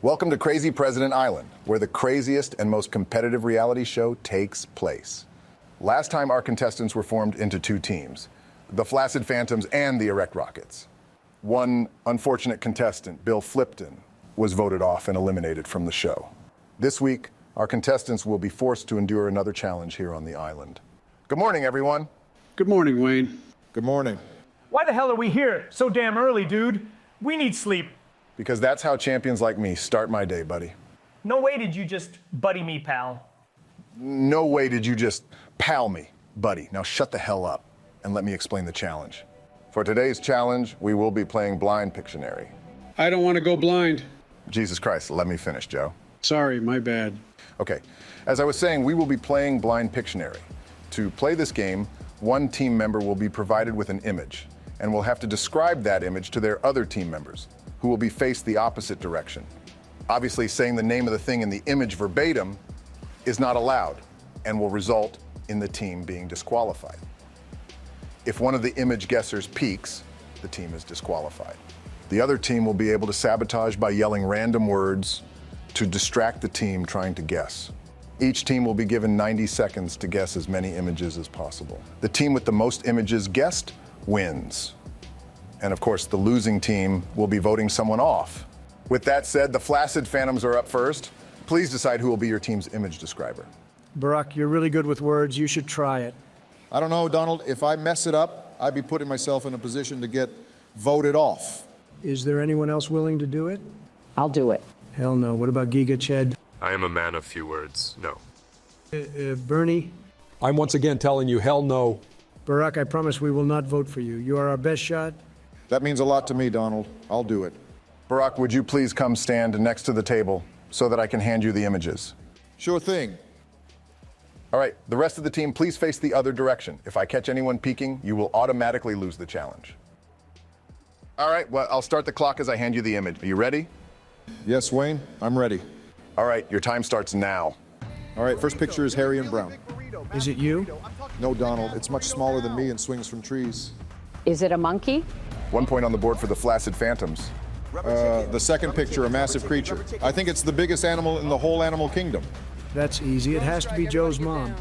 Welcome to Crazy President Island, where the craziest and most competitive reality show takes place. Last time our contestants were formed into two teams, the Flaccid Phantoms and the Erect Rockets. One unfortunate contestant, Bill Flipton, was voted off and eliminated from the show. This week, our contestants will be forced to endure another challenge here on the island. Good morning, everyone. Good morning, Wayne. Good morning. Why the hell are we here so damn early, dude? We need sleep. Because that's how champions like me start my day, buddy. No way did you just buddy me, pal. No way did you just pal me, buddy. Now shut the hell up and let me explain the challenge. For today's challenge, we will be playing blind Pictionary. I don't want to go blind. Jesus Christ, let me finish, Joe. Sorry, my bad. Okay, as I was saying, we will be playing blind Pictionary. To play this game, one team member will be provided with an image and will have to describe that image to their other team members, who will be faced the opposite direction. Obviously, saying the name of the thing in the image verbatim is not allowed and will result in the team being disqualified. If one of the image guessers peaks, the team is disqualified. The other team will be able to sabotage by yelling random words to distract the team trying to guess. Each team will be given 90 seconds to guess as many images as possible. The team with the most images guessed wins. And of course, the losing team will be voting someone off. With that said, the Flaccid Phantoms are up first. Please decide who will be your team's image describer. Barack, you're really good with words. You should try it. I don't know, Donald. If I mess it up, I'd be putting myself in a position to get voted off. Is there anyone else willing to do it? I'll do it. Hell no. What about Giga Ched? I am a man of few words. No. Bernie? I'm once again telling you, hell no. Barack, I promise we will not vote for you. You are our best shot. That means a lot to me, Donald. I'll do it. Barack, would you please come stand next to the table so that I can hand you the images? Sure thing. All right, the rest of the team, please face the other direction. If I catch anyone peeking, you will automatically lose the challenge. All right, well, I'll start the clock as I hand you the image. Are you ready? Yes, Wayne, I'm ready. All right, your time starts now. All right, first picture is Harry and Brown. Is it you? No, Donald, it's much smaller than me and swings from trees. Is it a monkey? 1 point on the board for the Flaccid Phantoms. The second picture, a massive creature. I think it's the biggest animal in the whole animal kingdom. That's easy. It has to be Joe's mom.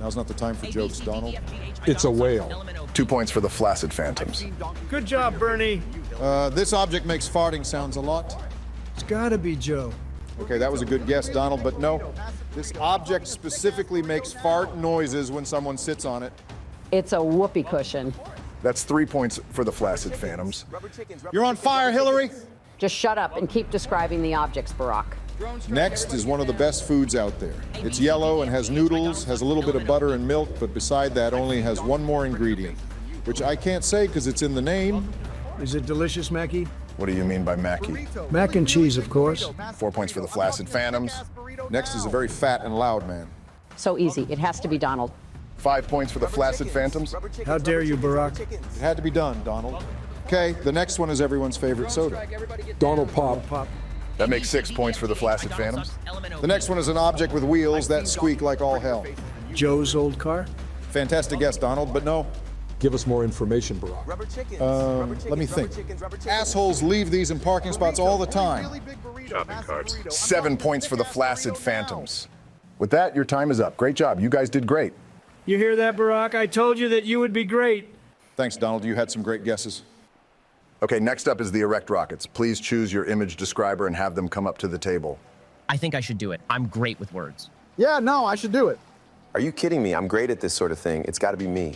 Now's not the time for jokes, Donald. It's a whale. 2 points for the Flaccid Phantoms. Good job, Bernie. This object makes farting sounds a lot. It's gotta be Joe. Okay, that was a good guess, Donald, but no. This object specifically makes fart noises when someone sits on it. It's a whoopee cushion. That's 3 points for the Flaccid Phantoms. You're on fire, Hillary! Just shut up and keep describing the objects, Barack. Next is one of the best foods out there. It's yellow and has noodles, has a little bit of butter and milk, but beside that only has one more ingredient, which I can't say because it's in the name. Is it delicious, Mackie? What do you mean by Mackie? Mac and cheese, of course. 4 points for the Flaccid Phantoms. Next is a very fat and loud man. So easy. It has to be Donald. 5 points for the Flaccid Phantoms. How dare you, Barack? It had to be done, Donald. Okay, the next one is everyone's favorite soda. Donald Pop. Pop. That makes 6 points for the Flaccid Phantoms. The next one is an object with wheels that squeak like all hell. Joe's old car? Fantastic guess, Donald, but no. Give us more information, Barack. Let me think. Assholes leave these in parking spots all the time. Shopping carts. 7 points for the Flaccid Phantoms. With that, your time is up. Great job. You guys did great. You hear that, Barack? I told you that you would be great. Thanks, Donald. You had some great guesses. Okay, next up is the Erect Rockets. Please choose your image describer and have them come up to the table. I think I should do it. I'm great with words. Yeah, no, I should do it. Are you kidding me? I'm great at this sort of thing. It's got to be me.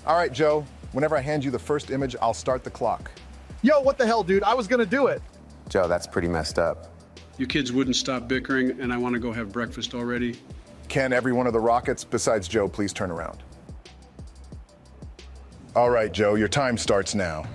All right, Joe. Whenever I hand you the first image, I'll start the clock. Yo, what the hell, dude? I was gonna do it. Joe, that's pretty messed up. You kids wouldn't stop bickering, and I want to go have breakfast already. Can every one of the Rockets, besides Joe, please turn around? All right, Joe, your time starts now.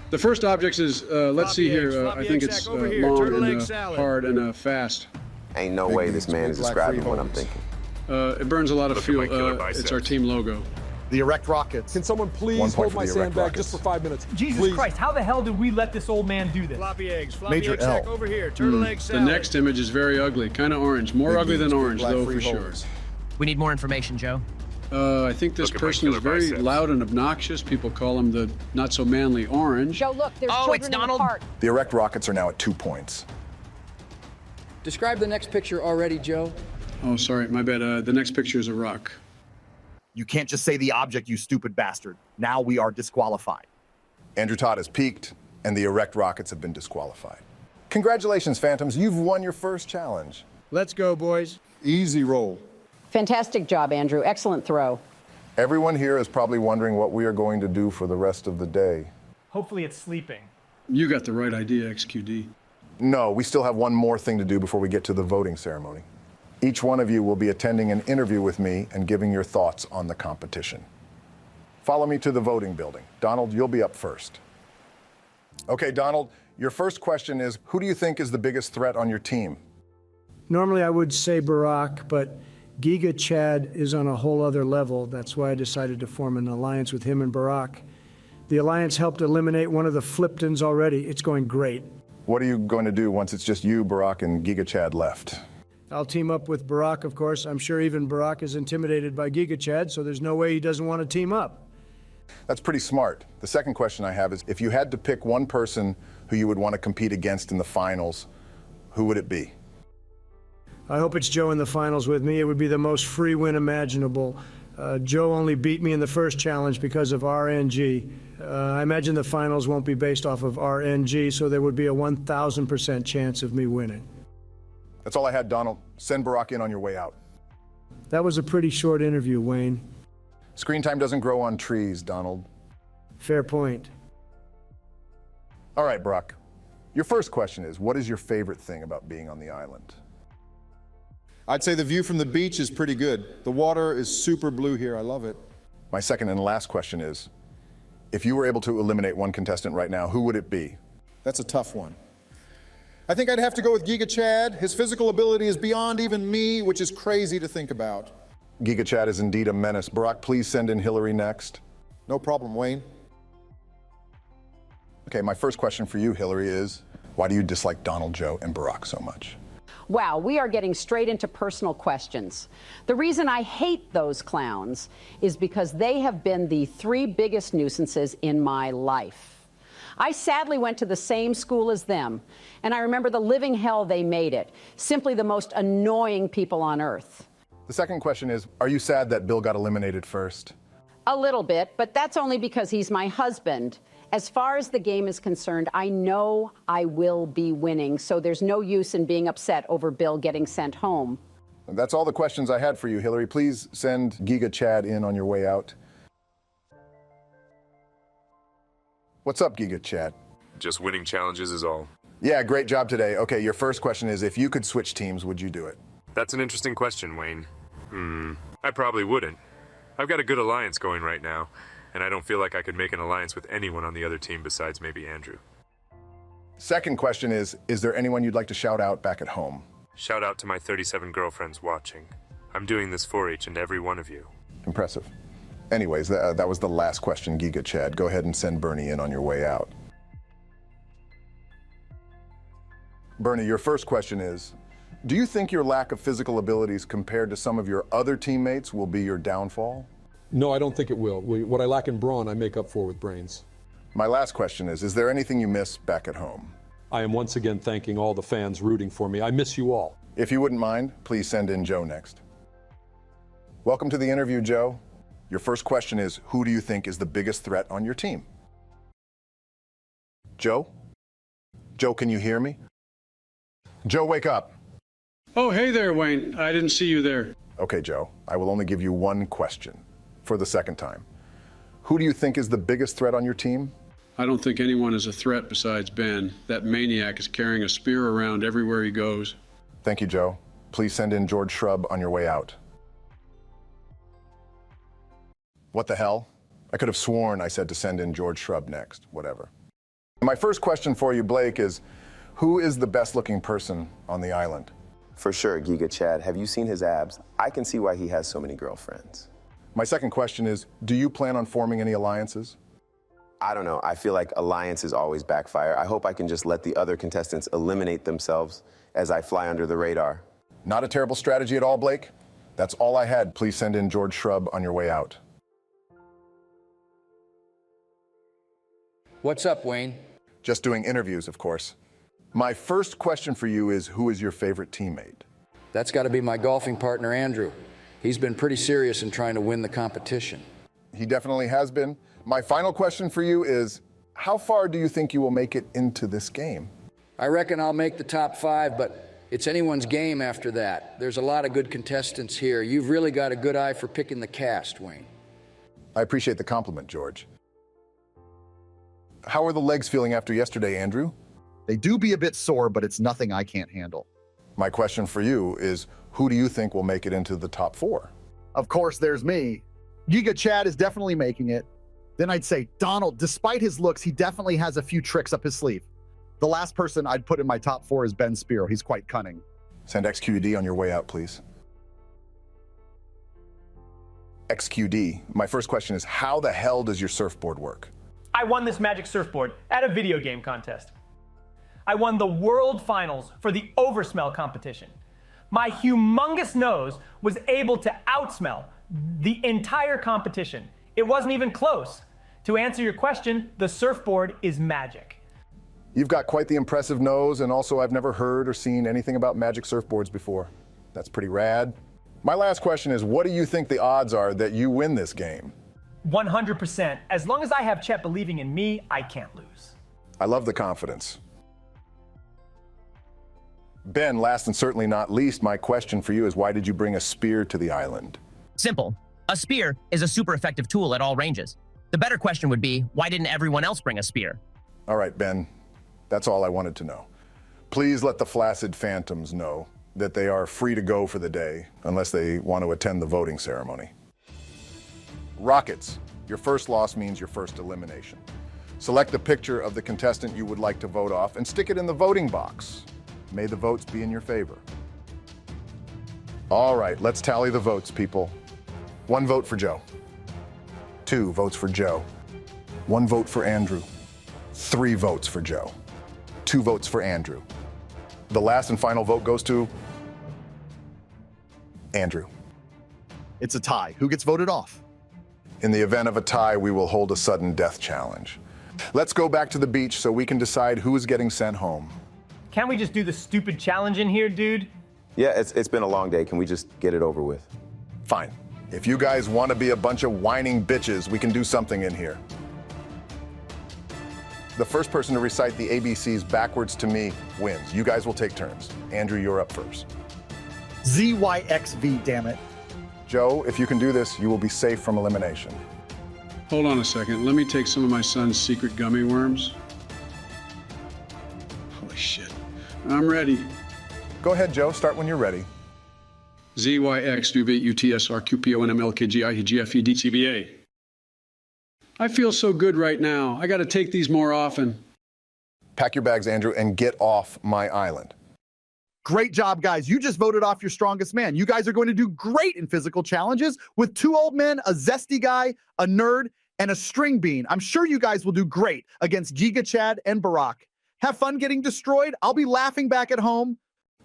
The first object is, let's see here, I think it's long and hard and fast. Ain't no way this man is describing what I'm thinking. It burns a lot of fuel. Look at my killer biceps. It's our team logo. The Erect Rockets. Can someone 1 please point hold for my the Erect sandbag Rockets. just for 5 minutes? Jesus Please. Christ, how the hell did we let this old man do this? Floppy eggs. Major egg L. sack over here. Turtle egg The salad. next image is very ugly, kind of orange. More Big ugly than beans, big orange, black though, for free sure. holes. We need more information, Joe. I think this Look at my person is killer very biceps. loud and obnoxious. People call him the not-so-manly orange. Joe, look, there's Oh, children it's in the Donald? park. The Erect Rockets are now at 2 points. Describe the next picture already, Joe. Oh, sorry, my bad. The next picture is a rock. You can't just say the object, you stupid bastard. Now we are disqualified. Andrew Todd has peaked, and the Erect Rockets have been disqualified. Congratulations, Phantoms. You've won your first challenge. Let's go, boys. Easy roll. Fantastic job, Andrew. Excellent throw. Everyone here is probably wondering what we are going to do for the rest of the day. Hopefully it's sleeping. You got the right idea, XQD. No, we still have one more thing to do before we get to the voting ceremony. Each one of you will be attending an interview with me and giving your thoughts on the competition. Follow me to the voting building. Donald, you'll be up first. Okay, Donald, your first question is, who do you think is the biggest threat on your team? Normally I would say Barack, but Giga Chad is on a whole other level. That's why I decided to form an alliance with him and Barack. The alliance helped eliminate one of the Fliptons already. It's going great. What are you going to do once it's just you, Barack, and Giga Chad left? I'll team up with Barack, of course. I'm sure even Barack is intimidated by Giga Chad, so there's no way he doesn't want to team up. That's pretty smart. The second question I have is, if you had to pick one person who you would want to compete against in the finals, who would it be? I hope it's Joe in the finals with me. It would be the most free win imaginable. Joe only beat me in the first challenge because of RNG. I imagine the finals won't be based off of RNG, so there would be a 1,000% chance of me winning. That's all I had, Donald. Send Barack in on your way out. That was a pretty short interview, Wayne. Screen time doesn't grow on trees, Donald. Fair point. All right, Barack. Your first question is, what is your favorite thing about being on the island? I'd say the view from the beach is pretty good. The water is super blue here. I love it. My second and last question is, if you were able to eliminate one contestant right now, who would it be? That's a tough one. I think I'd have to go with Giga Chad. His physical ability is beyond even me, which is crazy to think about. Giga Chad is indeed a menace. Barack, please send in Hillary next. No problem, Wayne. Okay, my first question for you, Hillary, is why do you dislike Donald, Joe, and Barack so much? Wow, we are getting straight into personal questions. The reason I hate those clowns is because they have been the three biggest nuisances in my life. I sadly went to the same school as them, and I remember the living hell they made it. Simply the most annoying people on earth. The second question is, are you sad that Bill got eliminated first? A little bit, but that's only because he's my husband. As far as the game is concerned, I know I will be winning, so there's no use in being upset over Bill getting sent home. That's all the questions I had for you, Hillary. Please send Giga Chad in on your way out. What's up, Giga Chad? Just winning challenges is all. Yeah, great job today. Okay, your first question is, if you could switch teams, would you do it? That's an interesting question, Wayne. I probably wouldn't. I've got a good alliance going right now, and I don't feel like I could make an alliance with anyone on the other team besides maybe Andrew. Second question is there anyone you'd like to shout out back at home? Shout out to my 37 girlfriends watching. I'm doing this for each and every one of you. Impressive. Anyways, that was the last question, Giga Chad. Go ahead and send Bernie in on your way out. Bernie, your first question is, do you think your lack of physical abilities compared to some of your other teammates will be your downfall? No, I don't think it will. What I lack in brawn, I make up for with brains. My last question is there anything you miss back at home? I am once again thanking all the fans rooting for me. I miss you all. If you wouldn't mind, please send in Joe next. Welcome to the interview, Joe. Your first question is, who do you think is the biggest threat on your team? Joe? Joe, can you hear me? Joe, wake up. Oh, hey there, Wayne. I didn't see you there. Okay, Joe, I will only give you one question for the second time. Who do you think is the biggest threat on your team? I don't think anyone is a threat besides Ben. That maniac is carrying a spear around everywhere he goes. Thank you, Joe. Please send in George Shrub on your way out. What the hell? I could have sworn I said to send in George Shrub next. Whatever. My first question for you, Blake, is who is the best looking person on the island? For sure, Giga Chad. Have you seen his abs? I can see why he has so many girlfriends. My second question is, do you plan on forming any alliances? I don't know. I feel like alliances always backfire. I hope I can just let the other contestants eliminate themselves as I fly under the radar. Not a terrible strategy at all, Blake. That's all I had. Please send in George Shrub on your way out. What's up, Wayne? Just doing interviews, of course. My first question for you is, who is your favorite teammate? That's got to be my golfing partner, Andrew. He's been pretty serious in trying to win the competition. He definitely has been. My final question for you is, how far do you think you will make it into this game? I reckon I'll make the top 5, but it's anyone's game after that. There's a lot of good contestants here. You've really got a good eye for picking the cast, Wayne. I appreciate the compliment, George. How are the legs feeling after yesterday, Andrew? They do be a bit sore, but it's nothing I can't handle. My question for you is, who do you think will make it into the top 4? Of course, there's me. Giga Chad is definitely making it. Then I'd say Donald, despite his looks, he definitely has a few tricks up his sleeve. The last person I'd put in my top 4 is Ben Spiro. He's quite cunning. Send XQD on your way out, please. XQD, my first question is, how the hell does your surfboard work? I won this magic surfboard at a video game contest. I won the world finals for the oversmell competition. My humongous nose was able to outsmell the entire competition. It wasn't even close. To answer your question, the surfboard is magic. You've got quite the impressive nose, and also I've never heard or seen anything about magic surfboards before. That's pretty rad. My last question is, what do you think the odds are that you win this game? 100%. As long as I have Chet believing in me, I can't lose. I love the confidence. Ben, last and certainly not least, my question for you is, why did you bring a spear to the island? Simple. A spear is a super effective tool at all ranges. The better question would be, why didn't everyone else bring a spear? All right, Ben, that's all I wanted to know. Please let the Flaccid Phantoms know that they are free to go for the day, unless they want to attend the voting ceremony. Rockets, your first loss means your first elimination. Select the picture of the contestant you would like to vote off and stick it in the voting box. May the votes be in your favor. All right, let's tally the votes, people. 1 vote for Joe. 2 votes for Joe. 1 vote for Andrew. 3 votes for Joe. 2 votes for Andrew. The last and final vote goes to Andrew. It's a tie. Who gets voted off? In the event of a tie, we will hold a sudden death challenge. Let's go back to the beach so we can decide who is getting sent home. Can't we just do the stupid challenge in here, dude? Yeah, it's been a long day. Can we just get it over with? Fine. If you guys want to be a bunch of whining bitches, we can do something in here. The first person to recite the ABCs backwards to me wins. You guys will take turns. Andrew, you're up first. ZYXV, damn it. Joe, if you can do this, you will be safe from elimination. Hold on a second. Let me take some of my son's secret gummy worms. Holy shit. I'm ready. Go ahead, Joe. Start when you're ready. ZYX, UV, UTSR, QPO, NML, KGI, GFE, DCBA. I feel so good right now. I got to take these more often. Pack your bags, Andrew, and get off my island. Great job, guys. You just voted off your strongest man. You guys are going to do great in physical challenges with 2 old men, a zesty guy, a nerd, and a string bean. I'm sure you guys will do great against Giga Chad and Barack. Have fun getting destroyed. I'll be laughing back at home.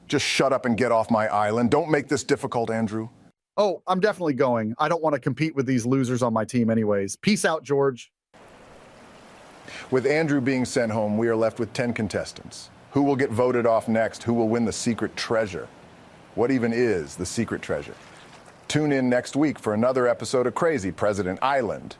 Just shut up and get off my island. Don't make this difficult, Andrew. Oh, I'm definitely going. I don't want to compete with these losers on my team anyways. Peace out, George. With Andrew being sent home, we are left with 10 contestants. Who will get voted off next? Who will win the secret treasure? What even is the secret treasure? Tune in next week for another episode of Crazy President Island.